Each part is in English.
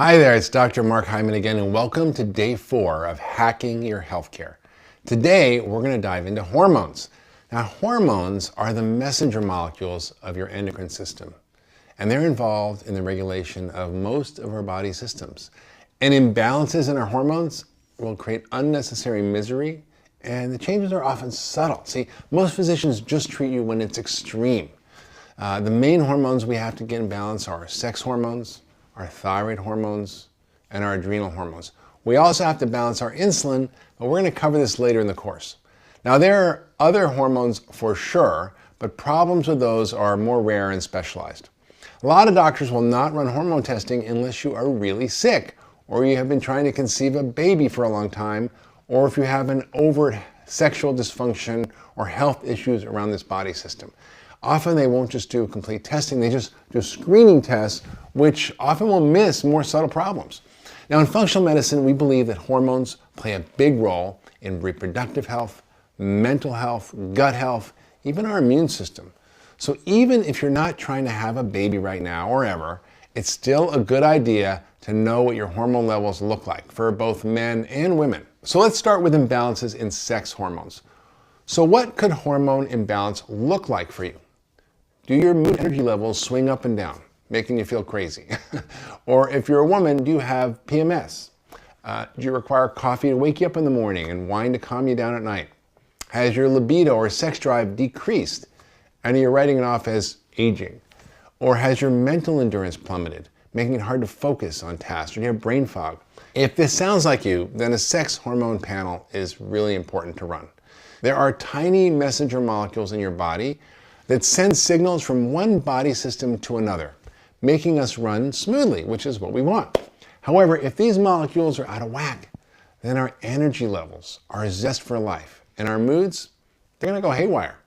Hi there, it's Dr. Mark Hayman again, and welcome to day 4 of Hacking Your Healthcare. Today, we're going to dive into hormones. Now, hormones are the messenger molecules of your endocrine system, and they're involved in the regulation of most of our body systems. And imbalances in our hormones will create unnecessary misery, and the changes are often subtle. See, most physicians just treat you when it's extreme. The main hormones we have to get in balance are sex hormones, our thyroid hormones, and our adrenal hormones. We also have to balance our insulin, but we're going to cover this later in the course. Now, there are other hormones for sure, but problems with those are more rare and specialized. A lot of doctors will not run hormone testing unless you are really sick, or you have been trying to conceive a baby for a long time, or if you have an overt sexual dysfunction or health issues around this body system. Often they won't just do complete testing, they just do screening tests, which often will miss more subtle problems. Now, in functional medicine, we believe that hormones play a big role in reproductive health, mental health, gut health, even our immune system. So even if you're not trying to have a baby right now or ever, it's still a good idea to know what your hormone levels look like for both men and women. So let's start with imbalances in sex hormones. So what could hormone imbalance look like for you? Do your mood energy levels swing up and down, making you feel crazy? Or if you're a woman, do you have PMS? Do you require coffee to wake you up in the morning and wine to calm you down at night? Has your libido or sex drive decreased and you're writing it off as aging? Or has your mental endurance plummeted, making it hard to focus on tasks, or do you have brain fog? If this sounds like you, then a sex hormone panel is really important to run. There are tiny messenger molecules in your body that send signals from one body system to another, making us run smoothly, which is what we want. However, if these molecules are out of whack, then our energy levels, our zest for life, and our moods, they're going to go haywire.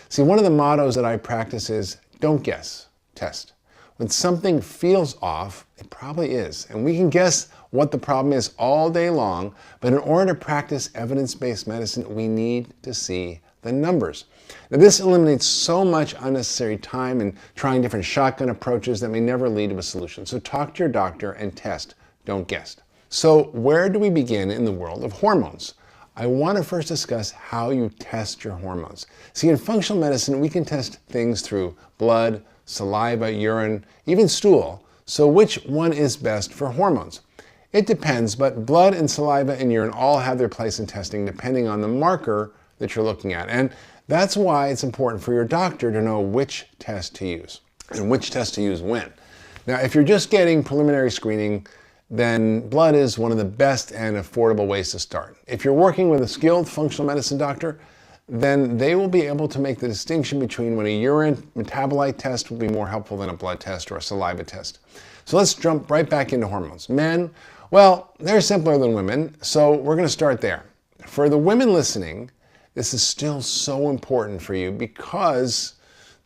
See, one of the mottos that I practice is don't guess, test. When something feels off, it probably is. And we can guess what the problem is all day long, but in order to practice evidence-based medicine, we need to see the numbers. Now, this eliminates so much unnecessary time in trying different shotgun approaches that may never lead to a solution. So talk to your doctor and test, don't guess. So where do we begin in the world of hormones? I want to first discuss how you test your hormones. See, in functional medicine, we can test things through blood, saliva, urine, even stool. So which one is best for hormones? It depends, but blood and saliva and urine all have their place in testing depending on the marker that you're looking at. And that's why it's important for your doctor to know which test to use and which test to use when. Now, if you're just getting preliminary screening, then blood is one of the best and affordable ways to start. If you're working with a skilled functional medicine doctor, then they will be able to make the distinction between when a urine metabolite test will be more helpful than a blood test or a saliva test. So let's jump right back into hormones. Men, well, they're simpler than women, so we're going to start there. For the women listening, this is still so important for you because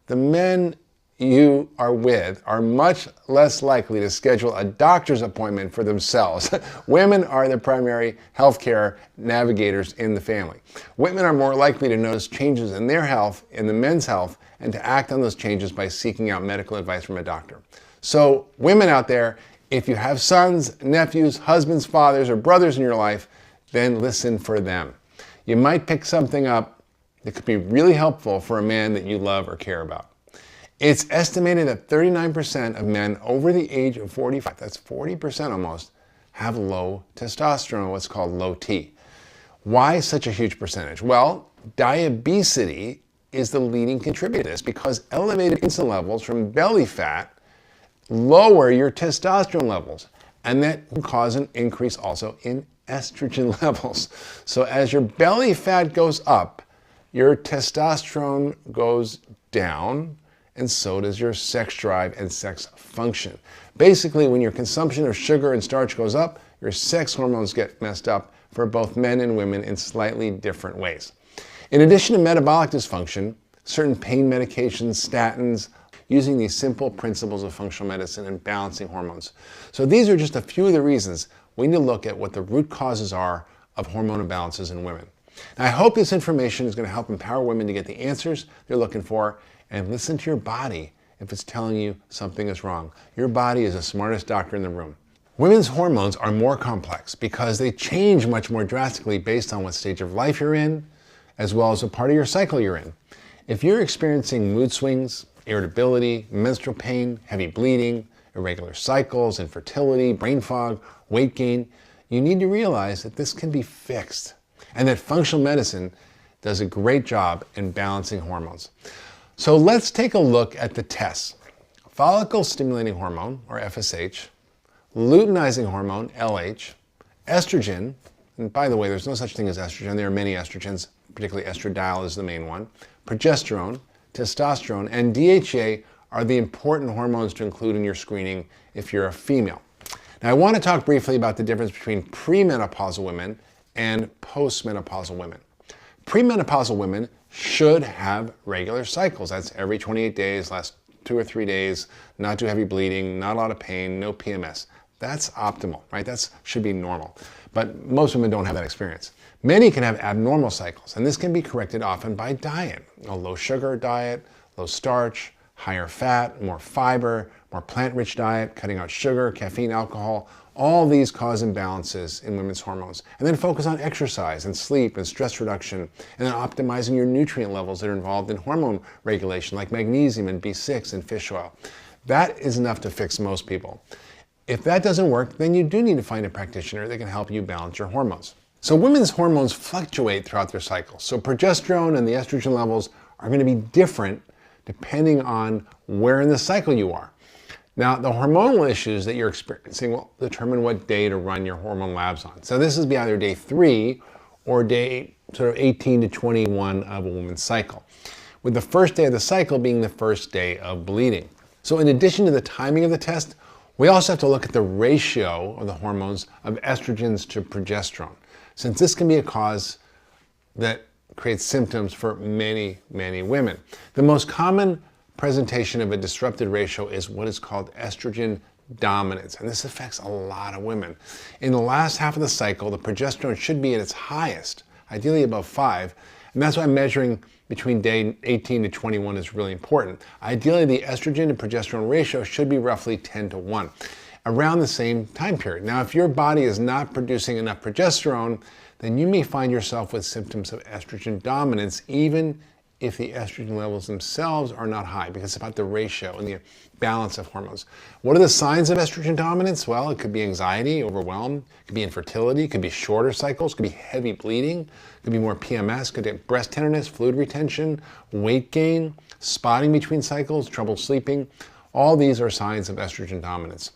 the men you are with are much less likely to schedule a doctor's appointment for themselves. Women are the primary healthcare navigators in the family. Women are more likely to notice changes in their health, in the men's health, and to act on those changes by seeking out medical advice from a doctor. So women out there, if you have sons, nephews, husbands, fathers, or brothers in your life, then listen for them. You might pick something up that could be really helpful for a man that you love or care about. It's estimated that 39% of men over the age of 45, that's 40% almost, have low testosterone, what's called low T. Why such a huge percentage? Well, diabetes is the leading contributor to this because elevated insulin levels from belly fat lower your testosterone levels, and that can cause an increase also in estrogen levels. So as your belly fat goes up, your testosterone goes down, and so does your sex drive and sex function. Basically, when your consumption of sugar and starch goes up, your sex hormones get messed up for both men and women in slightly different ways. In addition to metabolic dysfunction, certain pain medications, statins, using these simple principles of functional medicine and balancing hormones. So these are just a few of the reasons we need to look at what the root causes are of hormone imbalances in women. Now, I hope this information is going to help empower women to get the answers they're looking for and listen to your body if it's telling you something is wrong. Your body is the smartest doctor in the room. Women's hormones are more complex because they change much more drastically based on what stage of life you're in, as well as what part of your cycle you're in. If you're experiencing mood swings, irritability, menstrual pain, heavy bleeding, irregular cycles, infertility, brain fog, weight gain, you need to realize that this can be fixed and that functional medicine does a great job in balancing hormones. So let's take a look at the tests. Follicle stimulating hormone, or FSH, luteinizing hormone, LH, estrogen, and by the way, there's no such thing as estrogen. There are many estrogens, particularly estradiol is the main one, progesterone, testosterone, and DHA are the important hormones to include in your screening if you're a female. Now, I want to talk briefly about the difference between premenopausal women and postmenopausal women. Premenopausal women should have regular cycles. That's every 28 days, last 2 or 3 days, not too heavy bleeding, not a lot of pain, no PMS. That's optimal, right? That should be normal. But most women don't have that experience. Many can have abnormal cycles, and this can be corrected often by diet. A low sugar diet, low starch, higher fat, more fiber, more plant-rich diet, cutting out sugar, caffeine, alcohol. All these cause imbalances in women's hormones. And then focus on exercise and sleep and stress reduction, and then optimizing your nutrient levels that are involved in hormone regulation, like magnesium and B6 and fish oil. That is enough to fix most people. If that doesn't work, then you do need to find a practitioner that can help you balance your hormones. So women's hormones fluctuate throughout their cycle. So progesterone and the estrogen levels are going to be different depending on where in the cycle you are. Now, the hormonal issues that you're experiencing will determine what day to run your hormone labs on. So this is be either day 3 or day sort of 18 to 21 of a woman's cycle, with the first day of the cycle being the first day of bleeding. So in addition to the timing of the test, we also have to look at the ratio of the hormones of estrogens to progesterone, since this can be a cause that creates symptoms for many, many women. The most common presentation of a disrupted ratio is what is called estrogen dominance, and this affects a lot of women. In the last half of the cycle, the progesterone should be at its highest, ideally above 5, and that's why measuring between day 18 to 21 is really important. Ideally, the estrogen to progesterone ratio should be roughly 10 to 1, around the same time period. Now, if your body is not producing enough progesterone, then you may find yourself with symptoms of estrogen dominance, even if the estrogen levels themselves are not high, because it's about the ratio and the balance of hormones. What are the signs of estrogen dominance? Well, it could be anxiety, overwhelm, it could be infertility, it could be shorter cycles, it could be heavy bleeding, it could be more PMS, it could be breast tenderness, fluid retention, weight gain, spotting between cycles, trouble sleeping. All these are signs of estrogen dominance.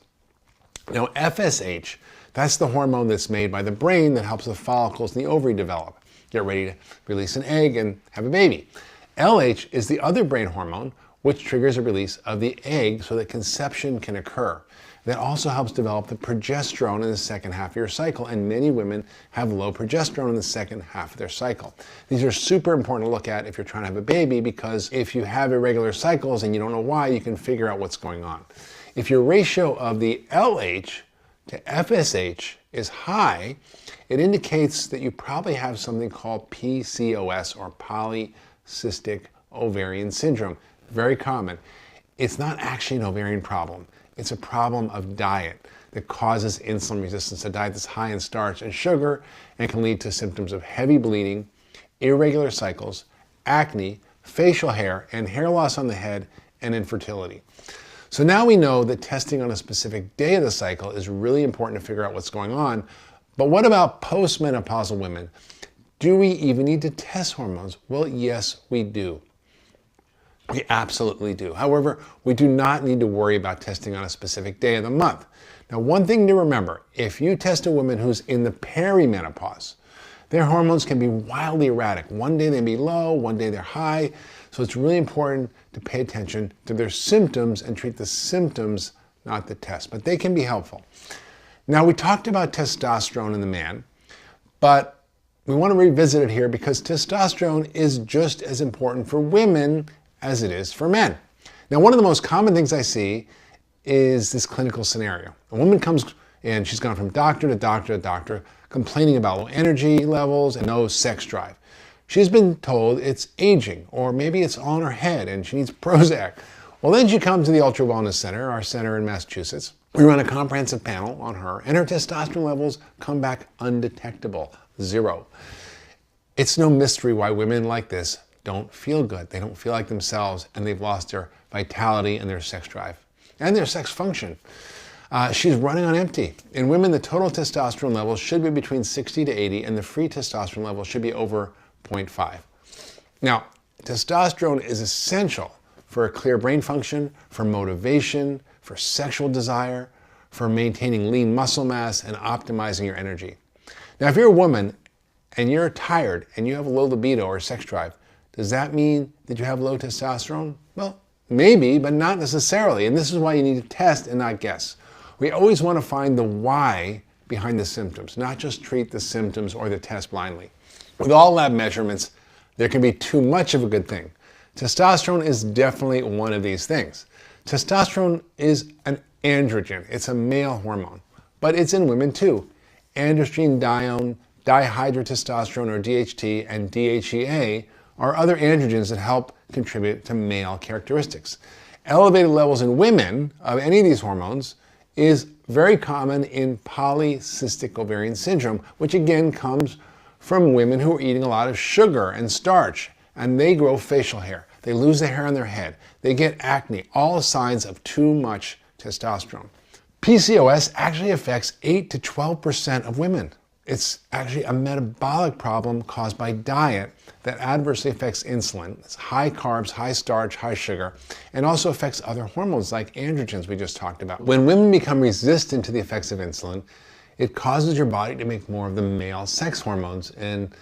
Now, FSH, that's the hormone that's made by the brain that helps the follicles in the ovary develop, get ready to release an egg and have a baby. LH is the other brain hormone, which triggers a release of the egg so that conception can occur. That also helps develop the progesterone in the second half of your cycle, and many women have low progesterone in the second half of their cycle. These are super important to look at if you're trying to have a baby, because if you have irregular cycles and you don't know why, you can figure out what's going on. If your ratio of the LH to FSH is high, it indicates that you probably have something called PCOS, or polycystic ovarian syndrome. Very common. It's not actually an ovarian problem. It's a problem of diet that causes insulin resistance, a diet that's high in starch and sugar, and can lead to symptoms of heavy bleeding, irregular cycles, acne, facial hair, and hair loss on the head, and infertility. So now we know that testing on a specific day of the cycle is really important to figure out what's going on. But what about postmenopausal women? Do we even need to test hormones? Well, yes, we do. We absolutely do. However, we do not need to worry about testing on a specific day of the month. Now, one thing to remember, if you test a woman who's in the perimenopause, their hormones can be wildly erratic. One day they may be low, one day they're high. So it's really important to pay attention to their symptoms and treat the symptoms, not the test. But they can be helpful. Now, we talked about testosterone in the man, but we want to revisit it here because testosterone is just as important for women as it is for men. Now, one of the most common things I see is this clinical scenario. A woman comes in, she's gone from doctor to doctor to doctor, complaining about low energy levels and no sex drive. She's been told it's aging, or maybe it's all in her head and she needs Prozac, Well, then she comes to the Ultra Wellness Center, our center in Massachusetts. We run a comprehensive panel on her, and her testosterone levels come back undetectable, 0. It's no mystery why women like this don't feel good. They don't feel like themselves, and they've lost their vitality and their sex drive and their sex function. She's running on empty. In women, the total testosterone level should be between 60 to 80, and the free testosterone level should be over 0.5. Now, testosterone is essential for a clear brain function, for motivation, for sexual desire, for maintaining lean muscle mass, and optimizing your energy. Now, if you're a woman and you're tired and you have a low libido or sex drive, does that mean that you have low testosterone? Well, maybe, but not necessarily. And this is why you need to test and not guess. We always want to find the why behind the symptoms, not just treat the symptoms or the test blindly. With all lab measurements, there can be too much of a good thing. Testosterone is definitely one of these things. Testosterone is an androgen. It's a male hormone, but it's in women too. Androstenedione, dihydrotestosterone or DHT, and DHEA are other androgens that help contribute to male characteristics. Elevated levels in women of any of these hormones is very common in polycystic ovarian syndrome, which again comes from women who are eating a lot of sugar and starch, and they grow facial hair. They lose the hair on their head. They get acne, all signs of too much testosterone. PCOS actually affects 8 to 12% of women. It's actually a metabolic problem caused by diet that adversely affects insulin. It's high carbs, high starch, high sugar, and also affects other hormones like androgens we just talked about. When women become resistant to the effects of insulin, it causes your body to make more of the male sex hormones. And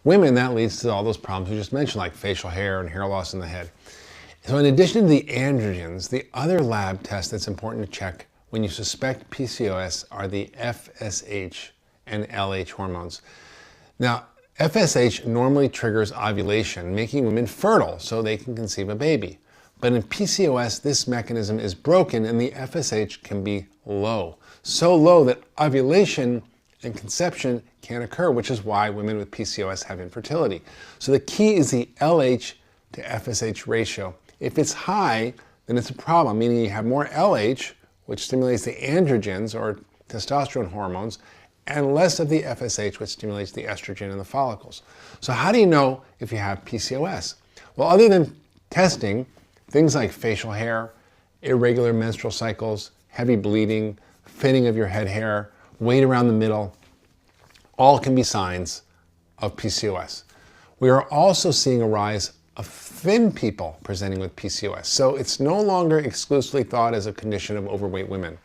women, that leads to all those problems we just mentioned, like facial hair and hair loss in the head. So in addition to the androgens, the other lab test that's important to check when you suspect PCOS are the FSH and LH hormones. Now, FSH normally triggers ovulation, making women fertile so they can conceive a baby. But in PCOS, this mechanism is broken and the FSH can be low. So low that ovulation and conception can't occur, which is why women with PCOS have infertility. So the key is the LH to FSH ratio. If it's high, then it's a problem, meaning you have more LH, which stimulates the androgens or testosterone hormones, and less of the FSH, which stimulates the estrogen in the follicles. So how do you know if you have PCOS? Well, other than testing, things like facial hair, irregular menstrual cycles, heavy bleeding, thinning of your head hair, weight around the middle, all can be signs of PCOS. We are also seeing a rise of thin people presenting with PCOS. So it's no longer exclusively thought as a condition of overweight women.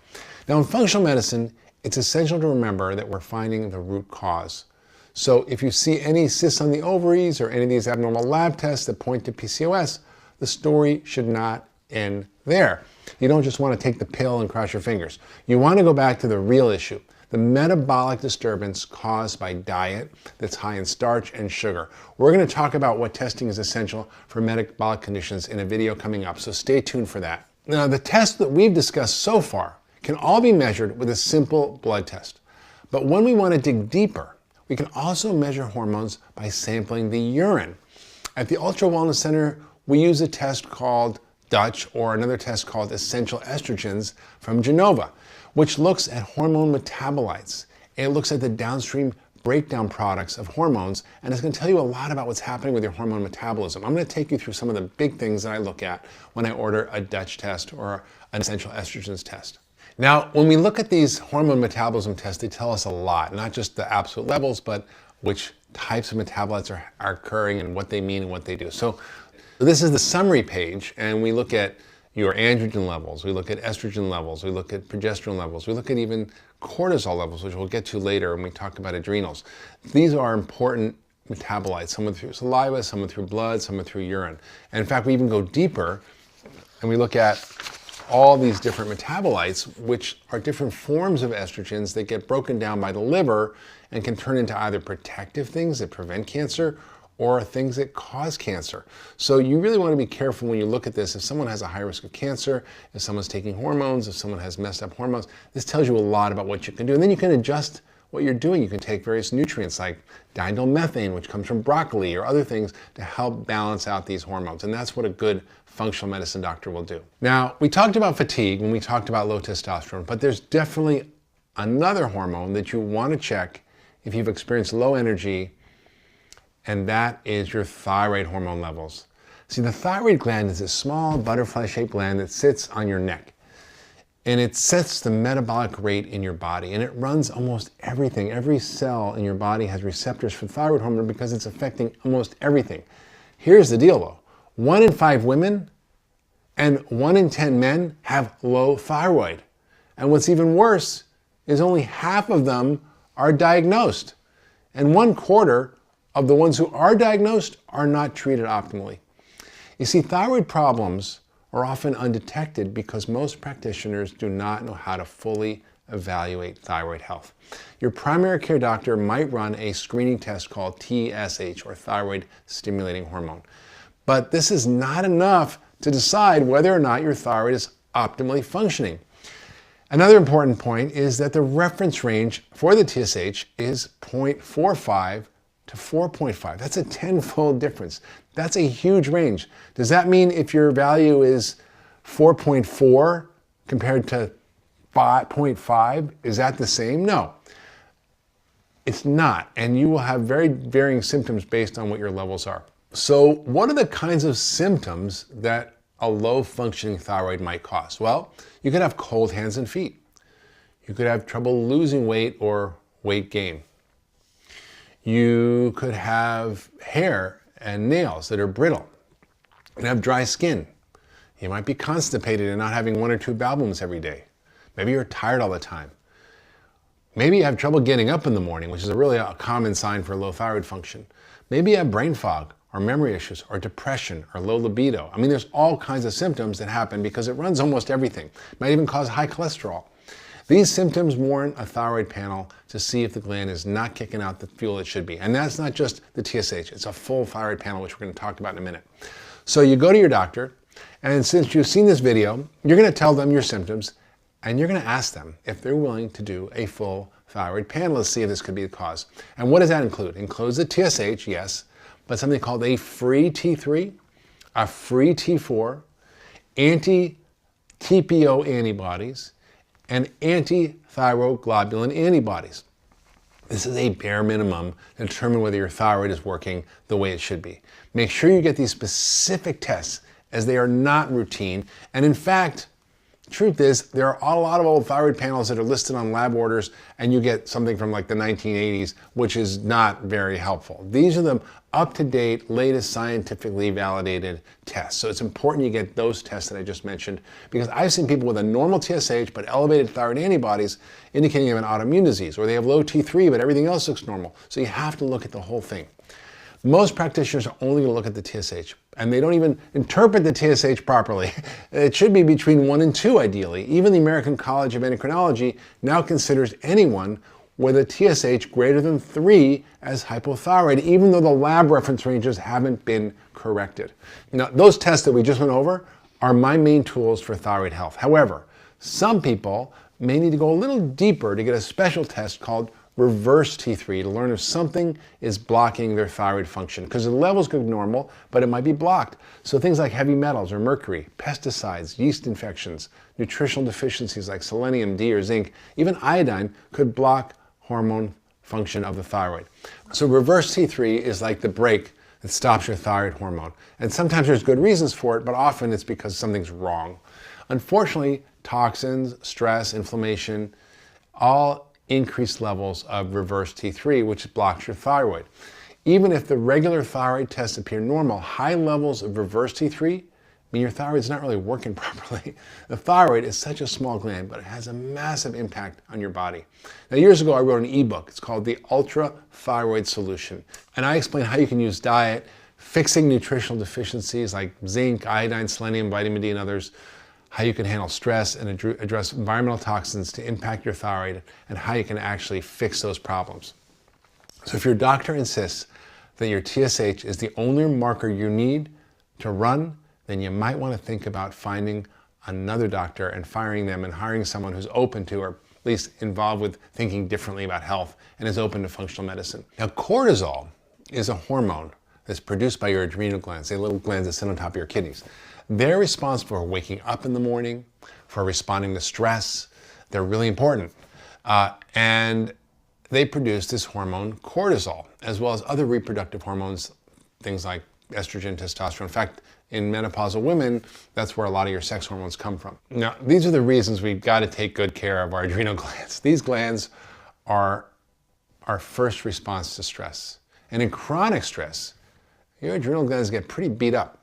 Now in functional medicine, it's essential to remember that we're finding the root cause. So if you see any cysts on the ovaries or any of these abnormal lab tests that point to PCOS, the story should not end there. You don't just want to take the pill and cross your fingers. You want to go back to the real issue, the metabolic disturbance caused by diet that's high in starch and sugar. We're going to talk about what testing is essential for metabolic conditions in a video coming up, so stay tuned for that. Now, the tests that we've discussed so far can all be measured with a simple blood test. But when we want to dig deeper, we can also measure hormones by sampling the urine. At the Ultra Wellness Center, we use a test called Dutch, or another test called essential estrogens from Genova, which looks at hormone metabolites. It looks at the downstream breakdown products of hormones, and it's going to tell you a lot about what's happening with your hormone metabolism. I'm going to take you through some of the big things that I look at when I order a Dutch test or an essential estrogens test. Now, when we look at these hormone metabolism tests, they tell us a lot, not just the absolute levels, but which types of metabolites are occurring and what they mean and what they do. So this is the summary page, and we look at your androgen levels, we look at estrogen levels, we look at progesterone levels, we look at even cortisol levels, which we'll get to later when we talk about adrenals. These are important metabolites, some are through saliva, some are through blood, some are through urine. And in fact, we even go deeper and we look at all these different metabolites, which are different forms of estrogens that get broken down by the liver and can turn into either protective things that prevent cancer or things that cause cancer. So you really want to be careful when you look at this. If someone has a high risk of cancer, if someone's taking hormones, if someone has messed up hormones, this tells you a lot about what you can do. And then you can adjust what you're doing. You can take various nutrients like diindolylmethane, which comes from broccoli, or other things to help balance out these hormones. And that's what a good functional medicine doctor will do. Now, we talked about fatigue when we talked about low testosterone, but there's definitely another hormone that you want to check if you've experienced low energy, and that is your thyroid hormone levels. See, the thyroid gland is a small butterfly-shaped gland that sits on your neck, and it sets the metabolic rate in your body, and it runs almost everything. Every cell in your body has receptors for thyroid hormone because it's affecting almost everything. Here's the deal though. 1 in 5 women and 1 in 10 men have low thyroid. And what's even worse is only half of them are diagnosed. And 1/4 of the ones who are diagnosed are not treated optimally. You see, thyroid problems are often undetected because most practitioners do not know how to fully evaluate thyroid health. Your primary care doctor might run a screening test called TSH, or thyroid stimulating hormone. But this is not enough to decide whether or not your thyroid is optimally functioning. Another important point is that the reference range for the TSH is 0.45 to 4.5. That's a 10-fold difference. That's a huge range. Does that mean if your value is 4.4 compared to 5.5, is that the same? No, it's not. And you will have very varying symptoms based on what your levels are. So what are the kinds of symptoms that a low functioning thyroid might cause? Well, you could have cold hands and feet. You could have trouble losing weight or weight gain. You could have hair and nails that are brittle. You could have dry skin. You might be constipated and not having 1 or 2 bowel movements every day. Maybe you're tired all the time. Maybe you have trouble getting up in the morning, which is really a common sign for low thyroid function. Maybe you have brain fog or memory issues or depression or low libido. I mean, there's all kinds of symptoms that happen because it runs almost everything. It might even cause high cholesterol. These symptoms warrant a thyroid panel to see if the gland is not kicking out the fuel it should be. And that's not just the TSH, it's a full thyroid panel, which we're going to talk about in a minute. So you go to your doctor, and since you've seen this video, you're going to tell them your symptoms, and you're going to ask them if they're willing to do a full thyroid panel to see if this could be the cause. And what does that include? It includes the TSH, yes, but something called a free T3, a free T4, anti-TPO antibodies, and anti-thyroglobulin antibodies. This is a bare minimum to determine whether your thyroid is working the way it should be. Make sure you get these specific tests, as they are not routine. And in fact, the truth is, there are a lot of old thyroid panels that are listed on lab orders, and you get something from like the 1980s, which is not very helpful. These are the up-to-date, latest scientifically validated tests. So it's important you get those tests that I just mentioned, because I've seen people with a normal TSH but elevated thyroid antibodies indicating they have an autoimmune disease, or they have low T3 but everything else looks normal. So you have to look at the whole thing. Most practitioners are only going to look at the TSH, and they don't even interpret the TSH properly. It should be between 1 and 2 ideally. Even the American College of Endocrinology now considers anyone with a TSH greater than 3 as hypothyroid, even though the lab reference ranges haven't been corrected. Now, those tests that we just went over are my main tools for thyroid health. However, some people may need to go a little deeper to get a special test called reverse T3 to learn if something is blocking their thyroid function, because the levels could be normal, but it might be blocked. So things like heavy metals or mercury, pesticides, yeast infections, nutritional deficiencies like selenium, D, or zinc, even iodine could block hormone function of the thyroid. So reverse T3 is like the brake that stops your thyroid hormone. And sometimes there's good reasons for it, but often it's because something's wrong. Unfortunately, toxins, stress, inflammation, all increased levels of reverse T3, which blocks your thyroid. Even if the regular thyroid tests appear normal, high levels of reverse T3 mean your thyroid's not really working properly. The thyroid is such a small gland, but it has a massive impact on your body. Now, years ago, I wrote an ebook. It's called The Ultra Thyroid Solution. And I explain how you can use diet, fixing nutritional deficiencies like zinc, iodine, selenium, vitamin D, and others, how you can handle stress and address environmental toxins to impact your thyroid, and how you can actually fix those problems. So if your doctor insists that your TSH is the only marker you need to run, then you might want to think about finding another doctor and firing them and hiring someone who's open to or least involved with thinking differently about health and is open to functional medicine. Now, cortisol is a hormone that's produced by your adrenal glands, the little glands that sit on top of your kidneys. They're responsible for waking up in the morning, for responding to stress. They're really important. And they produce this hormone cortisol, as well as other reproductive hormones, things like estrogen, testosterone. In fact, in menopausal women, that's where a lot of your sex hormones come from. Now, these are the reasons we've got to take good care of our adrenal glands. These glands are our first response to stress. And in chronic stress, your adrenal glands get pretty beat up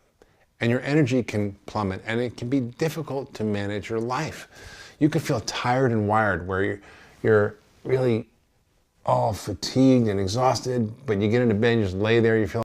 and your energy can plummet and it can be difficult to manage your life. You could feel tired and wired where you're really all fatigued and exhausted, but you get into bed, you just lay there, you feel